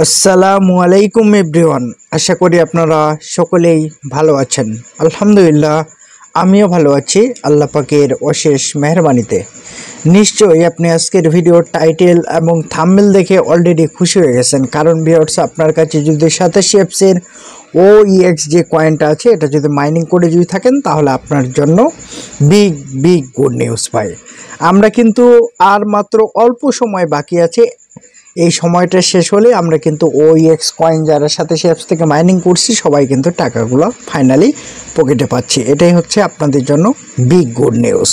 আসসালামু আলাইকুম এভরিওয়ান। আশা করি আপনারা সকলেই ভালো আছেন। আলহামদুলিল্লাহ আমিও ভালো আছি আল্লাহ পাকের অশেষ মেহেরবানিতে। নিশ্চয়ই আপনি আজকের ভিডিওর টাইটেল এবং থাম্বনেল দেখে অলরেডি খুশি হয়ে গেছেন, কারণ ভিউয়ার্স আপনার কাছে যদি 87 অ্যাপসের OEX যে কয়েনটা আছে এটা যদি মাইনিং করে যদি থাকেন তাহলে আপনার জন্য বিগ বিগ গুড নিউজ পাই। আমরা কিন্তু আর মাত্র অল্প সময় বাকি আছে। এই সময়টা শেষ হলে আমরা কিন্তু OEX কয়েন যারা সাথে অ্যাপস থেকে মাইনিং করছি সবাই কিন্তু টাকাগুলো ফাইনালি পকেটে পাচ্ছি। এটাই হচ্ছে আপনাদের জন্য বিগ গুড নিউজ।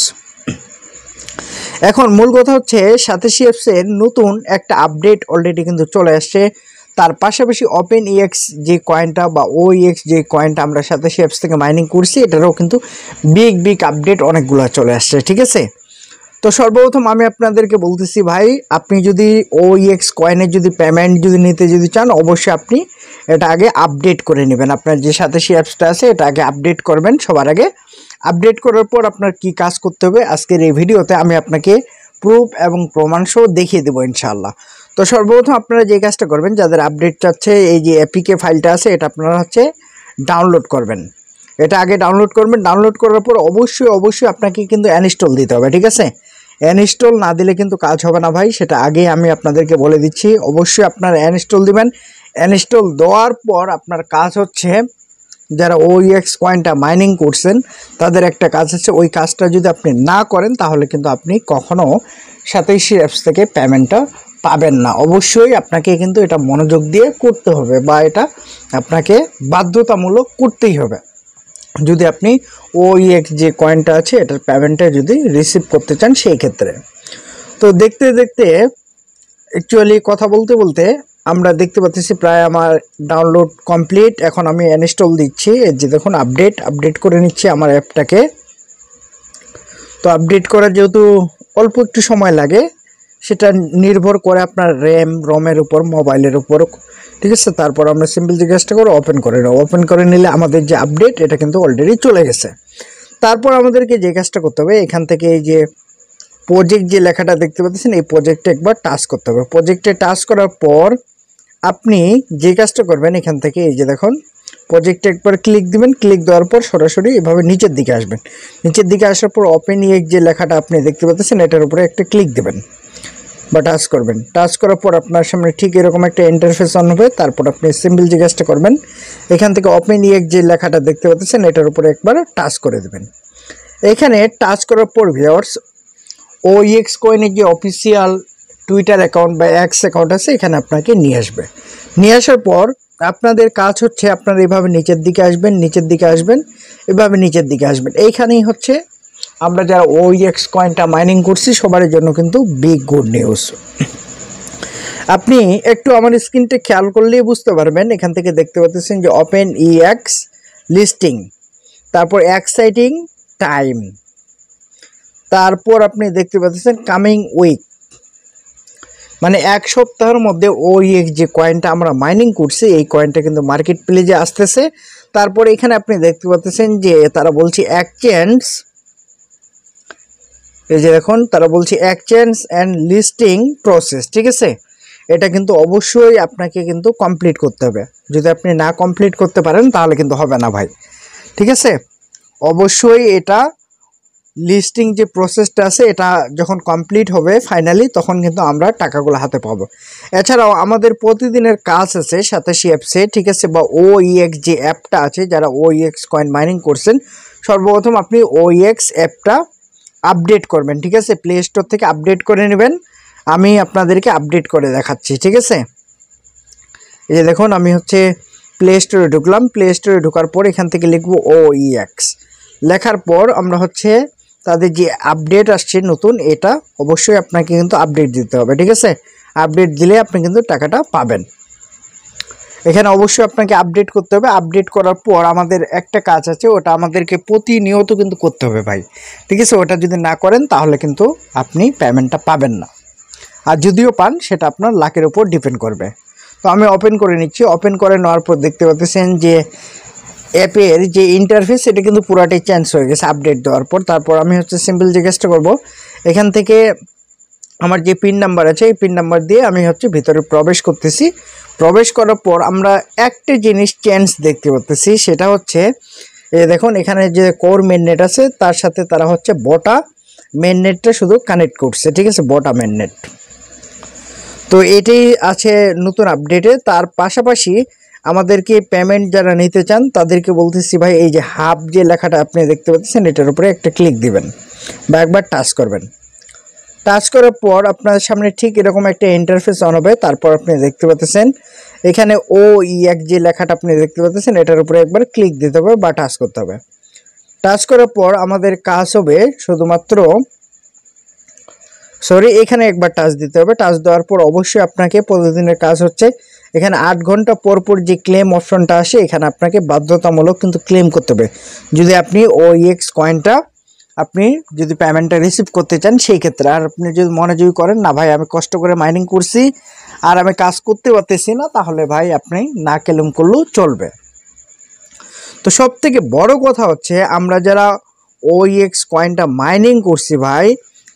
এখন মূল কথা হচ্ছে সাতাশি অ্যাপসের নতুন একটা আপডেট অলরেডি কিন্তু চলে আসছে। তার পাশাপাশি OpenEX যে কয়েনটা বা OEX যে কয়েনটা আমরা সাতাশি অ্যাপস থেকে মাইনিং করছি এটারও কিন্তু বিগ বিগ আপডেট অনেকগুলো চলে আসছে, ঠিক আছে। তো সর্বপ্রথম আমি আপনাদেরকে বলতেছি ভাই, আপনি যদি OEX কয়েনের যদি পেমেন্ট যদি নিতে যদি চান অবশ্যই আপনি এটা আগে আপডেট করে নেবেন। আপনার যে সাতাশি অ্যাপসটা আছে এটা আগে আপডেট করবেন সবার আগে। আপডেট করার পর আপনার কি কাজ করতে হবে আজকের এই ভিডিওতে আমি আপনাকে প্রুফ এবং প্রমাণ সহ দেখিয়ে দেবো ইনশাআল্লাহ। তো সর্বপ্রথম আপনারা যে কাজটা করবেন, যাদের আপডেট চাচ্ছে এই যে APK ফাইলটা আছে এটা আপনারা হচ্ছে ডাউনলোড করবেন। এটা আগে ডাউনলোড করবেন। ডাউনলোড করার পর অবশ্যই আপনাকে কিন্তু ইনস্টল দিতে হবে, ঠিক আছে। ইনস্টল না দিলে কিন্তু কাজ হবে না ভাই, সেটা আগে আমি আপনাদেরকে বলে দিচ্ছি। অবশ্যই আপনারা ইনস্টল দিবেন। ইনস্টল দেওয়ার পর আপনার কাজ হচ্ছে, যারা OEX কয়েনটা মাইনিং করছেন তাদের একটা কাজ আছে, ওই কাজটা যদি আপনি না করেন তাহলে কিন্তু আপনি কখনো 27 অ্যাপস থেকে পেমেন্টটা পাবেন না। অবশ্যই আপনাকে কিন্তু এটা মনোযোগ দিয়ে করতে হবে বা এটা আপনাকে বাধ্যতামূলক করতেই হবে যদি আপনি OEX যে কয়েনটা আছে এটার পেমেন্টটা যদি রিসিভ করতে চান সেই ক্ষেত্রে। তো দেখতে দেখতে অ্যাকচুয়ালি কথা বলতে বলতে আমরা দেখতে পাচ্ছি প্রায় আমার ডাউনলোড কমপ্লিট। এখন আমি ইনস্টল দিচ্ছি, এই যে দেখুন আপডেট করে নিচ্ছি আমার অ্যাপটাকে। তো আপডেট করা যেহেতু অল্প একটু সময় লাগে, সেটা নির্ভর করে আপনার রমের উপর, মোবাইলের উপর, ঠিক আছে। তারপর আমরা সিম্পল যে কাজটা করে ওপেন করে নেব। ওপেন করে নিলে আমাদের যে আপডেট এটা কিন্তু অলরেডি চলে গেছে। তারপর আমাদেরকে যে কাজটা করতে হবে, এখান থেকে এই যে প্রজেক্ট যে লেখাটা দেখতে পাচ্ছেন এই প্রজেক্টে একবার টাচ করতে হবে। প্রজেক্টে টাচ করার পর আপনি যে কাজটা করবেন, এখান থেকে এই যে দেখুন প্রজেক্টে একবার ক্লিক দিবেন। ক্লিক দেওয়ার পর সরাসরি এভাবে নিচের দিকে আসবেন। নিচের দিকে আসার পর OpenEX যে লেখাটা আপনি দেখতে পাচ্ছেন এটার উপরে একটা ক্লিক দেবেন বা টাচ করবেন। টাচ করার পর আপনার সামনে ঠিক এরকম একটা ইন্টারফেস অন হবে। তারপর আপনি সিম্পল যে কাজটা করবেন, এখান থেকে OpenEX যে লেখাটা দেখতে পাচ্ছেন এটার উপরে একবার টাচ করে দেবেন। এখানে টাচ করার পর ভিউয়ার্স OEX কয়েনের যে অফিসিয়াল টুইটার অ্যাকাউন্ট বা X অ্যাকাউন্ট আছে এখানে আপনাকে নিয়ে আসবে। নিয়ে আসার পর আপনাদের কাজ হচ্ছে আপনারা এভাবে নিচের দিকে আসবেন, এভাবে নিচের দিকে আসবেন। এইখানেই হচ্ছে আমরা যারা OEX কয়েনটা মাইনিং করছি সবার জন্য কিন্তু বিগ গুড নিউজ। আপনি একটু আমার স্ক্রিনটা খেয়াল করলেই বুঝতে পারবেন। এখান থেকে দেখতে পাচ্ছেন যে OpenEX লিস্টিং, তারপর এক্সাইটিং টাইম, তারপর আপনি দেখতে পাচ্ছেন কামিং উইক, মানে এক সপ্তাহের মধ্যে OEX যে কয়েনটা আমরা মাইনিং করছি এই কয়েনটা কিন্তু মার্কেট প্লেসে আসতেছে। তারপর এখানে আপনি দেখতে পাচ্ছেন যে তারা বলছে এক্সচেঞ্জ, এই যে দেখুন তারা বলছে এক্সচেঞ্জ অ্যান্ড লিস্টিং প্রসেস, ঠিক আছে। এটা কিন্তু অবশ্যই আপনাকে কিন্তু কমপ্লিট করতে হবে। যদি আপনি না কমপ্লিট করতে পারেন তাহলে কিন্তু হবে না ভাই, ঠিক আছে। অবশ্যই এটা লিস্টিং যে প্রসেসটা আছে এটা যখন কমপ্লিট হবে ফাইনালি তখন কিন্তু আমরা টাকাগুলো হাতে পাবো। এছাড়াও আমাদের প্রতিদিনের কাজ আছে 87 অ্যাপসে, ঠিক আছে, বা OEX যে অ্যাপটা আছে যারা OEX কয়েন মাইনিং করছেন সর্বপ্রথম আপনি OEX অ্যাপটা আপডেট করবেন, ঠিক আছে। প্লে স্টোর থেকে আপডেট করে নেবেন। আমি আপনাদেরকে আপডেট করে দেখাচ্ছি, ঠিক আছে। এই যে দেখুন আমি হচ্ছে প্লে স্টোরে ঢুকলাম। প্লে স্টোরে ঢোকার পর এখান থেকে লিখবো OEX, লেখার পর আমরা হচ্ছে তাদের যে আপডেট আসছে নতুন এটা অবশ্যই আপনাকে কিন্তু আপডেট দিতে হবে, ঠিক আছে। আপডেট দিলে আপনি কিন্তু টাকাটা পাবেন। এখানে অবশ্যই আপনাকে আপডেট করতে হবে। আপডেট করার পর আমাদের একটা কাজ আছে, ওটা আমাদেরকে প্রতিনিয়ত কিন্তু করতে হবে ভাই, ঠিক আছে। ওটা যদি না করেন তাহলে কিন্তু আপনি পেমেন্টটা পাবেন না, আর যদিও পান সেটা আপনার লাকের উপর ডিপেন্ড করবে। তো আমি ওপেন করে নিচ্ছি। ওপেন করে নেওয়ার পর দেখতে পাচ্ছেন যে অ্যাপের যে ইন্টারফেস এটা কিন্তু পুরাটাই চেঞ্জ হয়ে গেছে আপডেট দেওয়ার পর। তারপর আমি হচ্ছে সিম্পল যে কাজটা করবো, এখান থেকে আমার যে পিন নাম্বার আছে এই পিন নাম্বার দিয়ে আমি হচ্ছে ভিতরে প্রবেশ করতেছি। প্রবেশ করার পর আমরা একটা জিনিস চেঞ্জ দেখতে পাচ্ছি, সেটা হচ্ছে এই দেখুন এখানে যে কোর মেইননেট আছে তার সাথে তারা হচ্ছে বটা মেইননেটটা শুধু কানেক্ট করছে, ঠিক আছে, বটা মেইননেট। তো এটাই আছে নতুন আপডেটে। তার পাশাপাশি আমাদেরকে পেমেন্ট যারা নিতে চান তাদেরকে বলতেছি ভাই এই যে হাব যে লেখাটা আপনি দেখতে পাচ্ছেন এটার উপরে একটা ক্লিক দিবেন বা একবার টাচ করবেন। টাচ করার পর আপনার সামনে ঠিক এরকম একটা ইন্টারফেস অন হবে। তারপর আপনি দেখতে পাচ্ছেন এখানে OEX যে লেখাটা আপনি দেখতে পাচ্ছেন এটার উপরে একবার ক্লিক দিতে হবে বা টাচ করতে হবে। টাচ করার পর আমাদের কাজ হবে শুধুমাত্র এখানে একবার টাচ দিতে হবে। টাচ দেওয়ার পর অবশ্যই আপনাকে প্রতিদিনের কাজ হচ্ছে এখানে 8 ঘন্টা পর পর যে ক্লেম অপশনটা আসে এখানে আপনাকে বাধ্যতামূলক কিন্তু ক্লেম করতে হবে যদি আপনি OEX কয়েনটা আপনি যদি পেমেন্টটা রিসিভ করতে চান সেই ক্ষেত্রে। আর আপনি যদি মনোযোগী করেন না ভাই আমি কষ্ট করে মাইনিং করছি আর আমি কাজ করতে পারতেছি না, তাহলে ভাই আপনি না ক্লেম করলেও চলবে। তো সব থেকে বড় কথা হচ্ছে আমরা যারা OEX কয়েনটা মাইনিং করছি ভাই,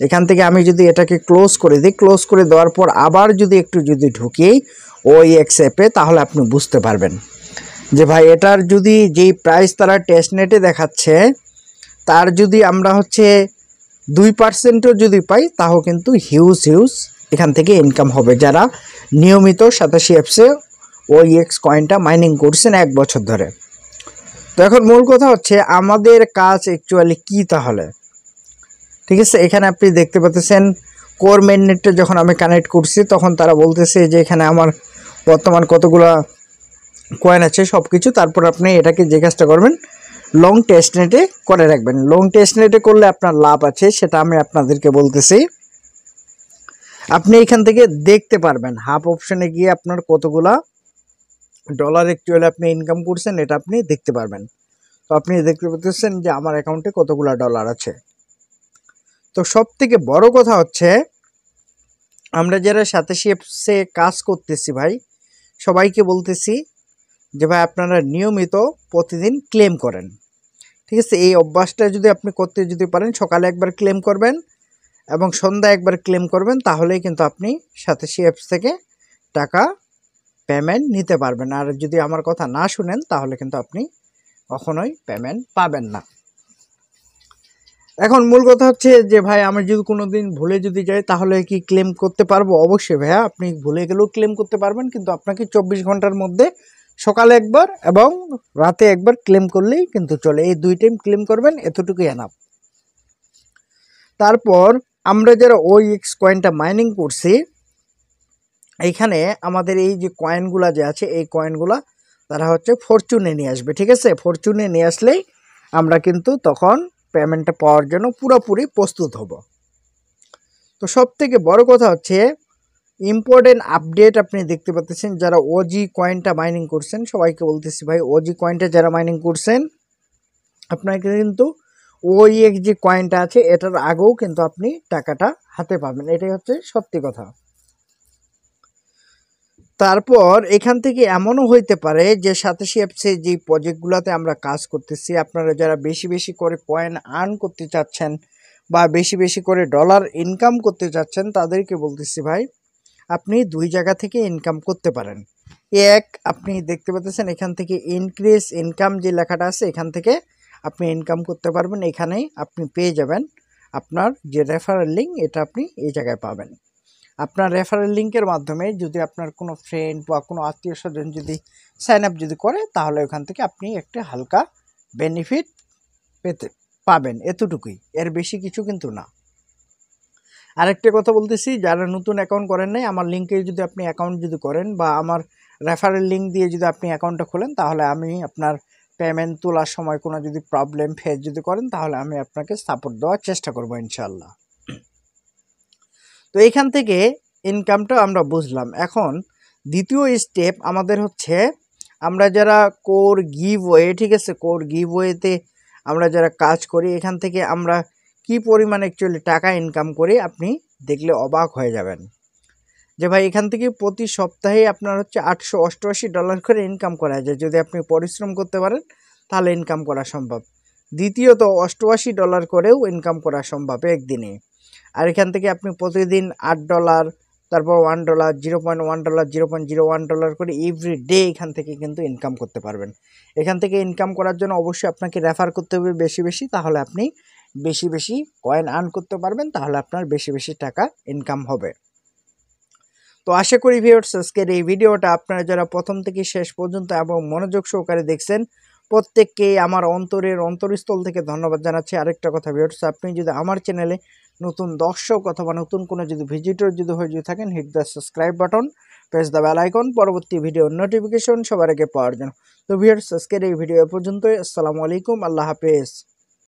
এখান থেকে আমি যদি এটাকে ক্লোজ করে দিই, ক্লোজ করে দেওয়ার পর আবার যদি একটু যদি ঢুকি OEX অ্যাপে, তাহলে আপনি বুঝতে পারবেন যে ভাই এটার যদি যেই প্রাইস তারা টেস্টনেটে দেখাচ্ছে তার যদি আমরা হচ্ছে 2%ও যদি পাই তাও কিন্তু হিউজ এখান থেকে ইনকাম হবে যারা নিয়মিত 87 অ্যাপসে OEX কয়েনটা মাইনিং করছেন 1 বছর ধরে। তো এখন মূল কথা হচ্ছে আমাদের কাজ অ্যাকচুয়ালি কি তাহলে, ঠিক আছে। এখানে আপনি দেখতে পাচ্ছেন কোর মেইননেটটা যখন আমি কানেক্ট করছি তখন তারা বলতেছে যে এখানে আমার বর্তমান কতগুলো কয়েন আছে সব কিছু। তারপর আপনি এটাকে যে কাজটা করবেন লং টেস্টনেটে করে রাখবেন। লং টেস্টনেটে করলে আপনার লাভ আছে সেটা আমি আপনাদেরকে বলতেছি। আপনি এখান থেকে দেখতে পারবেন হাফ অপশনে গিয়ে আপনার কতগুলা ডলার অ্যাকচুয়ালি আপনি ইনকাম করছেন এটা আপনি দেখতে পারবেন। তো আপনি দেখতে পাচ্ছেন যে আমার অ্যাকাউন্টে কতগুলা ডলার আছে। তো সব থেকে বড় কথা হচ্ছে আমরা যারা 87 অ্যাপসে কাজ করতেছি ভাই সবাইকে বলতেছি যে ভাই আপনারা নিয়মিত প্রতিদিন ক্লেম করেন, ঠিক আছে। এই অভ্যাসটা যদি আপনি করতে যদি পারেন সকালে একবার ক্লেম করবেন এবং সন্ধ্যায় একবার ক্লেম করবেন তাহলেই কিন্তু আপনি 87 অ্যাপস থেকে টাকা পেমেন্ট নিতে পারবেন। আর যদি আমার কথা না শুনেন তাহলে কিন্তু আপনি কখনোই পেমেন্ট পাবেন না। এখন মূল কথা হচ্ছে যে ভাই আমি যদি কোনো দিন ভুলে যদি যাই তাহলে কি ক্লেম করতে পারবো? অবশ্যই ভাইয়া আপনি ভুলে গেলেও ক্লেম করতে পারবেন, কিন্তু আপনাকে 24 ঘন্টার মধ্যে সকালে একবার এবং রাতে একবার ক্লেম করলেই কিন্তু চলে। এই 2 টাইম ক্লেম করবেন, এতটুকুই এনাফ। তারপর আমরা যারা OEX কয়েনটা মাইনিং করছি এইখানে আমাদের এই যে কয়েনগুলা যে আছে এই কয়েনগুলা তারা হচ্ছে ফরচুনে নিয়ে আসবে, ঠিক আছে। ফরচুনে নিয়ে আসলেই আমরা কিন্তু তখন পেমেন্টটা পাওয়ার জন্য পুরোপুরি প্রস্তুত হব। তো সব থেকে বড় কথা হচ্ছে ইম্পর্টেন্ট আপডেট আপনি দেখতে পাচ্ছেন যারা OG কয়েনটা মাইনিং করছেন সবাইকে বলতেছি ভাই OG কয়েনটা যারা মাইনিং করছেন আপনাকে কিন্তু OEX যে কয়েনটা আছে এটার আগেও কিন্তু আপনি টাকাটা হাতে পাবেন, এটাই হচ্ছে সত্যি কথা। তারপর এখান থেকে এমনও হইতে পারে যে 87 অ্যাপসে যে প্রজেক্টগুলোতে আমরা কাজ করতেছি আপনারা যারা বেশি বেশি করে কয়েন আর্ন করতে চাচ্ছেন বা বেশি বেশি করে ডলার ইনকাম করতে চাচ্ছেন তাদেরকে বলতেছি ভাই আপনি 2 জায়গা থেকে ইনকাম করতে পারেন। এক, আপনি দেখতে পাচ্ছেন এখান থেকে ইনক্রিজ ইনকাম যে লেখাটা আছে এখান থেকে আপনি ইনকাম করতে পারবেন। এখানেই আপনি পেয়ে যাবেন আপনার যে রেফারেল লিঙ্ক এটা আপনি এই জায়গায় পাবেন। আপনার রেফারেল লিঙ্কের মাধ্যমে যদি আপনার কোনো ফ্রেন্ড বা কোনো আত্মীয় স্বজন যদি সাইন আপ যদি করে তাহলে ওখান থেকে আপনি একটা হালকা বেনিফিট পেতে পাবেন, এতটুকুই, এর বেশি কিছু কিন্তু না। আরেকটা কথা বলতেছি যারা নতুন অ্যাকাউন্ট করেন নাই আমার লিঙ্কে যদি আপনি অ্যাকাউন্ট যদি করেন বা আমার রেফারেল লিঙ্ক দিয়ে যদি আপনি অ্যাকাউন্টটা খোলেন তাহলে আমি আপনার পেমেন্ট তোলার সময় কোনো যদি প্রবলেম ফেস যদি করেন তাহলে আমি আপনাকে সাপোর্ট দেওয়ার চেষ্টা করবো ইনশাল্লাহ। তো এইখান থেকে ইনকামটা আমরা বুঝলাম। এখন দ্বিতীয় স্টেপ আমাদের হচ্ছে আমরা যারা কোর গিভওয়ে, ঠিক আছে, কোর গিভওয়েতে আমরা যারা কাজ করি এখান থেকে আমরা কি পরিমাণে অ্যাকচুয়ালি টাকা ইনকাম করি আপনি দেখলে অবাক হয়ে যাবেন যে ভাই এখান থেকে প্রতি সপ্তাহে আপনার হচ্ছে $888 করে ইনকাম করা যায়। যদি আপনি পরিশ্রম করতে পারেন তাহলে ইনকাম করা সম্ভব। দ্বিতীয়ত $88 করেও ইনকাম করা সম্ভব একদিনে। আর এখান থেকে আপনি প্রতিদিন $8, তারপর $1, $0.1, $0.01 করে এভরি ডে এখান থেকে কিন্তু ইনকাম করতে পারবেন। এখান থেকে ইনকাম করার জন্য অবশ্যই আপনাকে রেফার করতে হবে বেশি বেশি, তাহলে আপনি বেশি বেশি কয়েন আর্ন করতে পারবেন, তাহলে আপনার বেশি বেশি টাকা ইনকাম হবে। তো আশা করি ভিউয়ার্স আজকের এই ভিডিওটা আপনারা যারা প্রথম থেকে শেষ পর্যন্ত এবং মনোযোগ সহকারে দেখছেন প্রত্যেককে আমার অন্তরস্থল থেকে ধন্যবাদ জানাচ্ছি। আরেকটা কথা ভিউয়ার্স, আপনি যদি আমার চ্যানেলে নতুন দর্শক অথবা নতুন কোনো যদি ভিজিটর হয়ে থাকেন, hit the subscribe button, press the bell icon, পরবর্তী ভিডিওর নোটিফিকেশন সবার আগে পাওয়ার জন্য। তো ভিউয়ার্স আজকের এই ভিডিও পর্যন্তই। আসসালামু আলাইকুম, আল্লাহ হাফেজ।